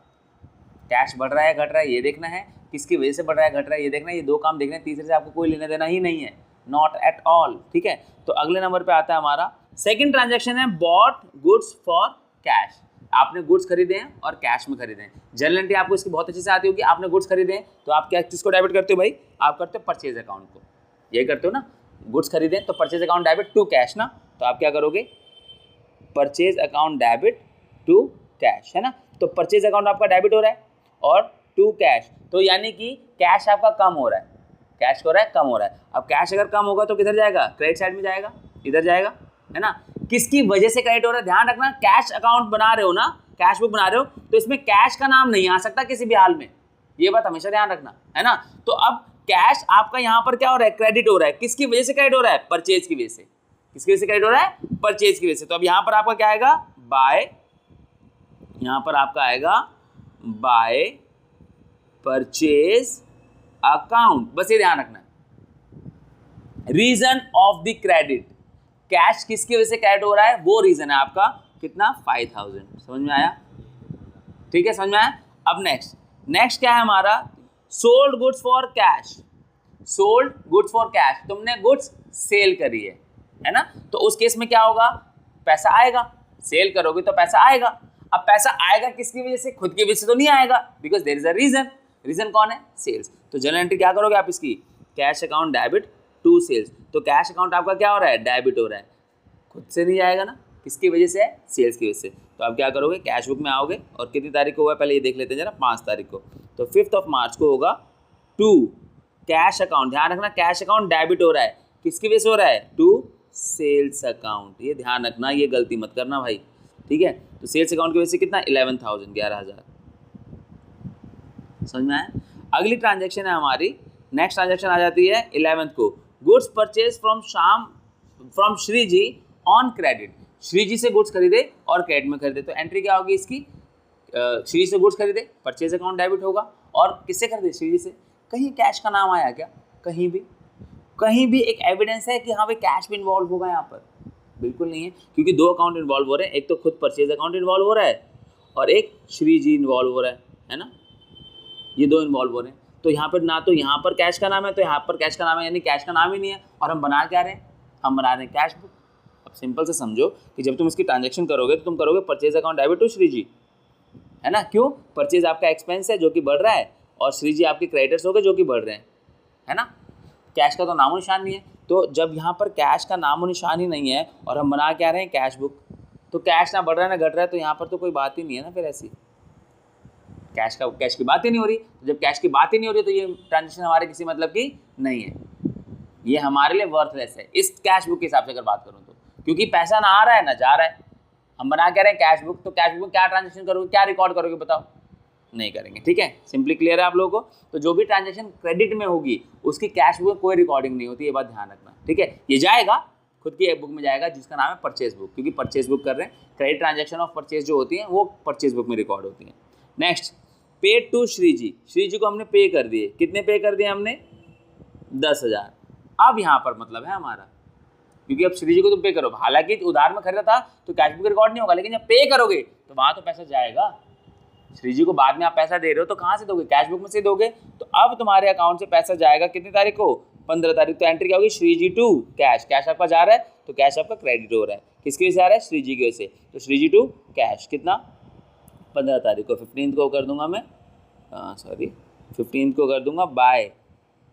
[SPEAKER 1] कैश बढ़ रहा है घट रहा है ये देखना है, किसकी वजह से बढ़ रहा है घट रहा है ये देखना है, ये दो काम देखना है। तीसरे से आपको कोई लेना देना ही नहीं है, नॉट एट ऑल, ठीक है। तो अगले नंबर पे आता है हमारा सेकंड ट्रांजैक्शन है बॉट गुड्स फॉर कैश। आपने गुड्स खरीदे हैं और कैश में खरीदे हैं। जनरल एंट्री आपको इसकी बहुत अच्छे से आती होगी। आपने गुड्स खरीदे हैं तो आप क्या किसको डेबिट करते हो भाई? आप करते हो परचेज अकाउंट को, ये करते हो ना। गुड्स खरीदे तो purchase account debit to cash ना, तो आप क्या करोगे? Purchase account debit to cash, है ना। तो परचेज अकाउंट आपका डेबिट हो रहा है और टू कैश, तो यानी कि कैश आपका कम हो रहा है। कैश हो रहा है कम हो रहा है। अब कैश अगर कम होगा तो किधर जाएगा? क्रेडिट साइड में जाएगा, इधर जाएगा, है ना। किसकी वजह से क्रेडिट हो रहा है? ध्यान रखना, कैश अकाउंट बना रहे हो ना, कैश बुक बना रहे हो, तो इसमें कैश का नाम नहीं आ सकता किसी भी हाल में, ये बात हमेशा ध्यान रखना, है ना। तो अब कैश आपका यहाँ पर क्या हो रहा है? क्रेडिट हो रहा है। किसकी वजह से क्रेडिट हो रहा है? परचेज की वजह से। किसकी वजह से क्रेडिट हो रहा है? परचेज की वजह से। तो अब यहाँ पर आपका क्या आएगा? बाय, यहाँ पर आपका आएगा बाय परचेज अकाउंट, बस ये ध्यान रखना है। Reason of the credit, cash किसकी वजह से क्रेडिट हो रहा है वो रीजन है आपका कितना? 5,000। समझ में आया? ठीक है, समझ में आया। अब नेक्स्ट क्या है हमारा? Sold goods for cash. Sold goods for cash, तुमने गुड्स सेल करी है ना। तो उस केस में क्या होगा? पैसा आएगा, सेल करोगे तो पैसा आएगा। अब पैसा आएगा किसकी वजह से? खुद की वजह से तो नहीं आएगा, because there is a reason. Reason कौन है? सेल्स। तो जनरल एंट्री क्या करोगे आप इसकी? Cash account debit to sales. तो कैश अकाउंट आपका क्या हो रहा है? डेबिट हो रहा है, खुद से नहीं जाएगा ना, किसकी वजह से है? सेल्स की वजह से। तो आप क्या करोगे? कैश बुक में आओगे और कितनी तारीख को हुआ पहले ये देख लेते हैं जरा, 5 तारीख को। तो 5 मार्च को होगा टू कैश अकाउंट। ध्यान रखना, कैश अकाउंट डेबिट हो रहा है, किसकी वजह से हो रहा है? To sales account. ये ध्यान रखना, ये गलती मत करना भाई, ठीक है। तो सेल्स अकाउंट की वजह से कितना? 11,000, 11,000। समझ में आया? अगली ट्रांजैक्शन है हमारी, नेक्स्ट ट्रांजैक्शन आ जाती है 11th को। Goods purchase from Shri ji on credit. Shri ji से गुड्स खरीदे और क्रेडिट में खरीदे, तो एंट्री क्या होगी इसकी? श्री से गुड्स खरीदे, परचेज अकाउंट डेबिट होगा। और किससे खरीदे? श्री जी से। कहीं कैश का नाम आया क्या? कहीं भी एक एविडेंस है कि हाँ भाई कैश भी इन्वॉल्व होगा यहाँ पर? बिल्कुल नहीं है, क्योंकि दो अकाउंट इन्वॉल्व हो रहे हैं। एक तो खुद परचेज अकाउंट इन्वॉल्व हो रहा है और एक श्री जी इन्वॉल्व हो रहा है ना। ये दो इन्वॉल्व हो रहे हैं। तो यहाँ पर ना तो यहाँ पर कैश का नाम है तो यहाँ पर कैश का नाम है, यानी कैश का नाम ही नहीं है। और हम बना क्या रहे हैं? हम बना रहे हैं कैश बुक। अब सिंपल से समझो कि जब तुम इसकी ट्रांजैक्शन करोगे तो तुम करोगे purchase account debit to Shri ji, है ना। क्यों? परचेज आपका एक्सपेंस है जो कि बढ़ रहा है और श्री जी आपके क्रेडिटर्स हो गए जो कि बढ़ रहे हैं, है ना। कैश का तो नामो निशान नहीं है। तो जब यहाँ पर कैश का नामो निशान ही नहीं है और हम बना क्या रहे हैं? Cash book. तो कैश ना बढ़ रहा है ना घट रहा है, तो यहाँ पर तो कोई बात ही नहीं है ना फिर ऐसी। कैश की बात ही नहीं हो रही। तो जब कैश की बात ही नहीं हो रही तो ये ट्रांजैक्शन हमारे किसी मतलब की नहीं है, ये हमारे लिए वर्थलेस है इस कैश बुक के हिसाब से अगर बात करूँ तो। क्योंकि पैसा ना आ रहा है ना जा रहा है, हम बना क्या रहे हैं? Cash book. तो कैश बुक में क्या ट्रांजैक्शन करोगे? क्या रिकॉर्ड करोगे? बताओ। नहीं करेंगे, ठीक है। सिंपली क्लियर है आप लोगों को? तो जो भी ट्रांजैक्शन क्रेडिट में होगी उसकी कैश बुक में कोई रिकॉर्डिंग नहीं होती, ये बात ध्यान रखना, ठीक है। ये जाएगा खुद की बुक में जाएगा जिसका नाम है परचेज बुक, क्योंकि परचेज बुक कर रहे हैं। क्रेडिट ट्रांजैक्शन ऑफ परचेज जो होती है वो परचेज बुक में रिकॉर्ड होती है। नेक्स्ट, पेड टू श्री जी। श्री जी को हमने पे कर दिए। कितने पे कर दिए हमने? 10,000। अब यहाँ पर मतलब है हमारा, क्योंकि अब श्री जी को तुम पे करो, हालांकि उधार में खरीदा था तो कैश बुक रिकॉर्ड नहीं होगा, लेकिन जब पे करोगे तो वहाँ तो पैसा जाएगा। श्री जी को बाद में आप पैसा दे रहे हो तो कहाँ से दोगे? कैश बुक में से दोगे। तो अब तुम्हारे अकाउंट से पैसा जाएगा कितनी तारीख को? 15 तारीख। तो एंट्री क्या होगी? श्री जी टू कैश। कैश आपका जा रहा है तो कैश आपका क्रेडिट हो रहा है। किसकी वजह से आ रहा है? श्री जी की वजह से। तो श्री जी टू कैश कितना? 15 तारीख को। 15 को कर दूंगा मैं, 15 को कर दूंगा बाय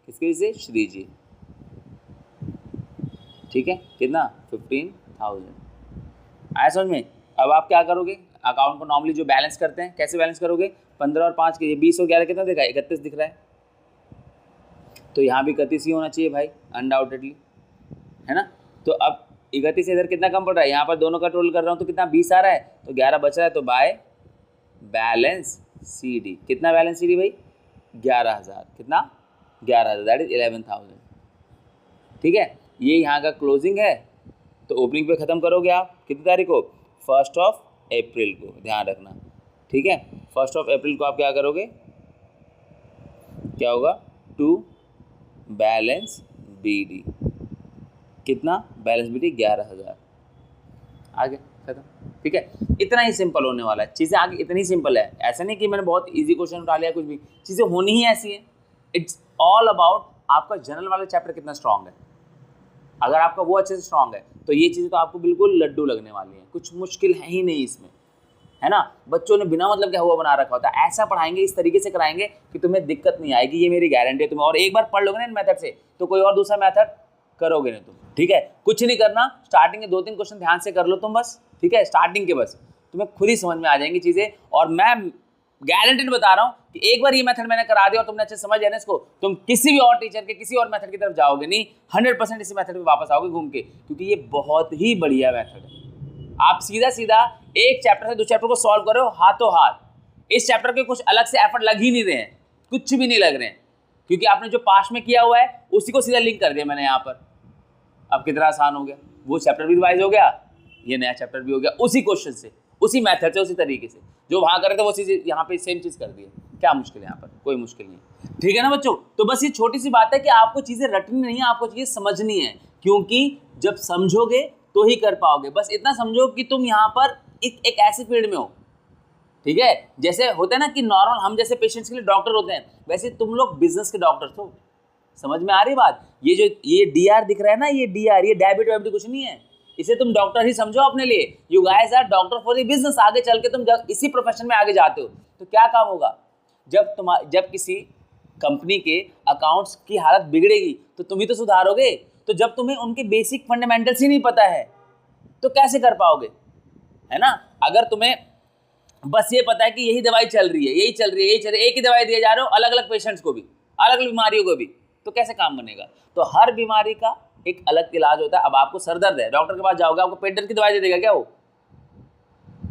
[SPEAKER 1] किसकी वजह से? श्री जी, ठीक है। कितना? 15,000। आया समझ में? अब आप क्या करोगे? अकाउंट को नॉर्मली जो बैलेंस करते हैं कैसे बैलेंस करोगे? 15 और 5 के 20 और 11 कितना देखा? 31 दिख रहा है, तो यहाँ भी 31 ही होना चाहिए भाई, अनडाउटेडली, है ना। तो अब 31 से इधर कितना कम पड़ रहा है? यहाँ पर दोनों का टोटल कर रहा हूँ तो कितना? 20 आ रहा है, तो 11 बच रहा है। तो बाय बैलेंस सी डी। कितना बैलेंस सी डी भाई? 11,000। कितना? 11,000, दैट इज 11,000, ठीक है। ये यहाँ का क्लोजिंग है, तो ओपनिंग पे ख़त्म करोगे आप कितनी तारीख को? 1 अप्रैल को, ध्यान रखना, ठीक है। 1 अप्रैल को आप क्या करोगे, क्या होगा, टू बैलेंस BD, कितना बैलेंस BD 11,000, आगे खत्म, ठीक है। इतना ही सिंपल होने वाला है, चीज़ें आगे इतनी सिंपल है, ऐसा नहीं कि मैंने बहुत इजी क्वेश्चन उठा लिया, कुछ भी चीज़ें होनी ही ऐसी है। इट्स ऑल अबाउट आपका जनरल वाला चैप्टर कितना स्ट्रांग है। अगर आपका वो अच्छे से स्ट्रांग है तो ये चीज़ें तो आपको बिल्कुल लड्डू लगने वाली हैं, कुछ मुश्किल है ही नहीं इसमें, है ना। बच्चों ने बिना मतलब क्या हुआ बना रखा होता है, ऐसा पढ़ाएंगे, इस तरीके से कराएंगे कि तुम्हें दिक्कत नहीं आएगी, ये मेरी गारंटी है तुम्हें। और एक बार पढ़ लोगे ना इन मेथड से तो कोई और दूसरा मेथड करोगे नहीं तुम, ठीक है। कुछ नहीं करना, स्टार्टिंग के 2-3 क्वेश्चन ध्यान से कर लो तुम बस, ठीक है, स्टार्टिंग के बस तुम्हें खुद ही समझ में आ जाएंगी चीज़ें। और मैं गारंटेड बता रहा हूँ कि एक बार ये मेथड मैंने करा दिया और तुमने अच्छे समझ लिया ना इसको, तुम किसी भी और टीचर के किसी और मेथड की तरफ जाओगे नहीं, 100% इसी मेथड पे वापस आओगे घूम के, क्योंकि ये बहुत ही बढ़िया मेथड है। आप सीधा सीधा एक चैप्टर से 2 चैप्टर को सॉल्व करो हाथों हाथ, इस चैप्टर के कुछ अलग से एफर्ट लग ही नहीं रहे हैं, कुछ भी नहीं लग रहे हैं, क्योंकि आपने जो पास में किया हुआ है उसी को सीधा लिंक कर दिया मैंने यहाँ पर। अब कितना आसान हो गया, वो चैप्टर भी रिवाइज हो गया, ये नया चैप्टर भी हो गया, उसी क्वेश्चन से, उसी मेथड से, उसी तरीके से जो वहाँ करे थे वो चीज़ यहाँ पे सेम चीज़ कर दी है। क्या मुश्किल है यहाँ पर, कोई मुश्किल नहीं, ठीक है ना बच्चों। तो बस ये छोटी सी बात है कि आपको चीज़ें रटनी नहीं है, आपको चीज़ें समझनी है, क्योंकि जब समझोगे तो ही कर पाओगे। बस इतना समझो कि तुम यहाँ पर एक ऐसी फील्ड में हो, ठीक है, जैसे होते हैं ना कि नॉर्मल हम जैसे पेशेंट्स के लिए डॉक्टर होते हैं, वैसे तुम लोग बिजनेस के डॉक्टर्स हो। समझ में आ रही बात, ये जो ये DR दिख रहा है ना, ये DR, ये डेबिट वेबिट कुछ नहीं है, इसे तुम डॉक्टर ही समझो अपने लिए। You guys are doctor for the business. आगे चल के तुम जब इसी प्रोफेशन में आगे जाते हो तो क्या काम होगा, जब किसी कंपनी के अकाउंट्स की हालत बिगड़ेगी तो तुम ही तो सुधारोगे। तो जब तुम्हें उनके बेसिक फंडामेंटल्स ही नहीं पता है तो कैसे कर पाओगे, है ना। अगर तुम्हें बस ये पता है कि यही दवाई चल रही है, यही चल रही है, यही चल रही है, एक ही दवाई दिए जा रहे हो अलग अलग पेशेंट्स को भी, अलग अलग बीमारियों को भी, तो कैसे काम बनेगा। तो हर बीमारी का एक अलग इलाज होता है। अब आपको सर दर्द है, डॉक्टर के पास जाओगे, आपको पेट दर्द की दवाई दे देगा क्या वो,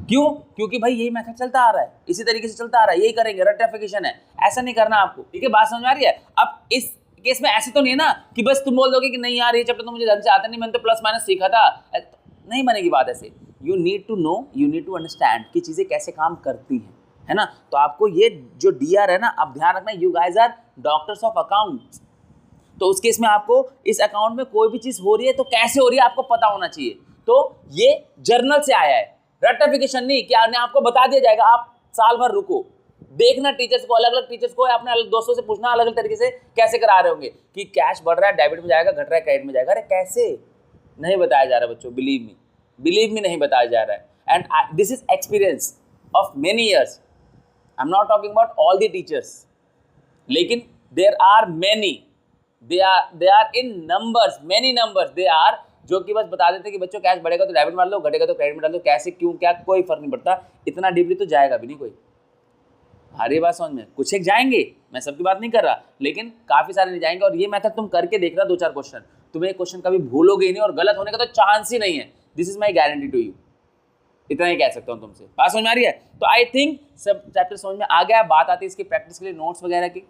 [SPEAKER 1] क्यों, क्योंकि भाई यही मेथड चलता आ रहा है, इसी तरीके से चलता आ रहा है, यही करेंगे, रटिफिकेशन है, ऐसा नहीं करना आपको, ठीक है। बात समझ में आ रही है। अब इस केस में ऐसे तो नहीं है ना कि बस तुम बोल दोगे कि नहीं यार ये चैप्टर तो मुझे ढंग से आता नहीं, मैंने तो प्लस माइनस सीखा था, नहीं बनेगी बात ऐसे। You need to know, you need to understand कि चीज़ें कैसे काम करती हैं, है ना। तो आपको ये जो DR है ना, अब ध्यान रखना, you guys are doctors of accounts. तो उस केस में आपको इस अकाउंट में कोई भी चीज़ हो रही है तो कैसे हो रही है आपको पता होना चाहिए। तो ये जर्नल से आया है, रटिफिकेशन नहीं कि आपको बता दिया जाएगा। आप साल भर रुको, देखना टीचर्स को, अलग अलग टीचर्स को, अपने अलग दोस्तों से पूछना अलग अलग तरीके से कैसे करा रहे होंगे कि कैश बढ़ रहा है डेबिट में जाएगा, घट रहा है क्रेडिट में जाएगा। अरे कैसे नहीं बताया जा रहा बच्चों, बिलीव मी नहीं बताया जा रहा है। And this is experience of many years. I am not talking about all the teachers, लेकिन there are many, they are in numbers, many numbers they are, जो कि बस बता देते कि बच्चों कैश बढ़ेगा तो डेबिट में डाल दो, घटेगा तो क्रेडिट में डाल दो, कैसे क्यों क्या कोई फर्क नहीं पड़ता। इतना डीपली तो जाएगा भी नहीं कोई। हमारी बात समझ में, कुछ एक जाएंगे, मैं सबकी बात नहीं कर रहा, लेकिन काफ़ी सारे नहीं जाएंगे। और ये मेथड तुम करके देख रहा 2-4 क्वेश्चन, तुम्हें क्वेश्चन कभी भूलोगे ही नहीं और गलत होने का तो चांस ही नहीं है। This is my guarantee to you, इतना ही कह सकता हूँ तुमसे। बात समझ में आ रही है। तो आई थिंक सब चैप्टर समझ में आ गया। बात आती है इसकी प्रैक्टिस के लिए नोट्स वगैरह की,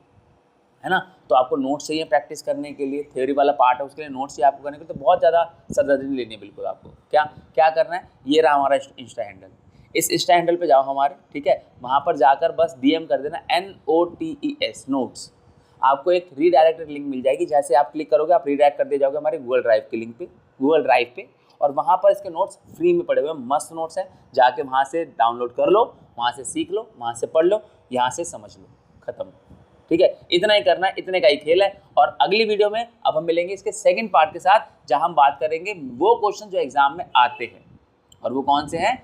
[SPEAKER 1] है ना। तो आपको नोट्स चाहिए प्रैक्टिस करने के लिए, थ्योरी वाला पार्ट है उसके लिए नोट्स चाहिए आपको करने के लिए। तो बहुत ज़्यादा सरदर्दी नहीं लेनी है बिल्कुल आपको। क्या करना है, ये रहा हमारा इंस्टा हैंडल, इस इंस्टा हैंडल पे जाओ हमारे, ठीक है। वहाँ पर जाकर बस DM कर देना NOTES नोट्स। आपको एक रीडायरेक्टेड लिंक मिल जाएगी, जैसे आप क्लिक करोगे आप रीडायरेक्ट कर दिए जाओगे हमारे गूगल ड्राइव के लिंक पे, गूगल ड्राइव पे। और वहाँ पर इसके नोट्स फ्री में पड़े हुए मस्त नोट्स हैं, जाके वहाँ से डाउनलोड कर लो, वहाँ से सीख लो, वहाँ से पढ़ लो, यहाँ से समझ लो, खत्म, ठीक है। इतना ही करना है, इतने का ही खेल है। और अगली वीडियो में अब हम मिलेंगे इसके सेकंड पार्ट के साथ, जहां हम बात करेंगे वो क्वेश्चन जो एग्जाम में आते हैं, और वो कौन से हैं,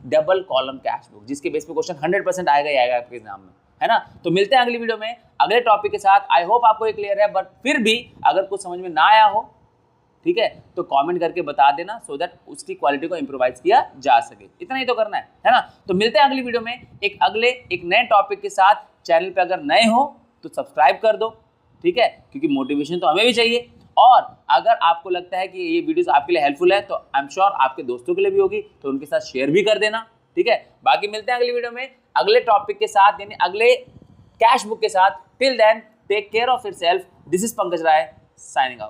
[SPEAKER 1] डबल कॉलम कैश बुक, जिसके बेस पे क्वेश्चन 100% आएगा ही आएगा आपके एग्जाम में, है ना। तो मिलते हैं अगली वीडियो में अगले टॉपिक के साथ। आई होप आपको ये क्लियर है, बट फिर भी अगर कुछ समझ में ना आया हो, ठीक है, तो कमेंट करके बता देना, सो दैट उसकी क्वालिटी को इंप्रोवाइज किया जा सके। इतना ही तो करना है ना। तो मिलते हैं अगली वीडियो में एक नए टॉपिक के साथ। चैनल पे अगर नए हो तो सब्सक्राइब कर दो, ठीक है, क्योंकि मोटिवेशन तो हमें भी चाहिए। और अगर आपको लगता है कि ये वीडियोस आपके लिए हेल्पफुल है तो आई एम श्योर आपके दोस्तों के लिए भी होगी, तो उनके साथ शेयर भी कर देना, ठीक है। बाकी मिलते हैं अगली वीडियो में अगले टॉपिक के साथ, यानी अगले कैश बुक के साथ। Till then take care of yourself. This is Pankaj Rai signing out.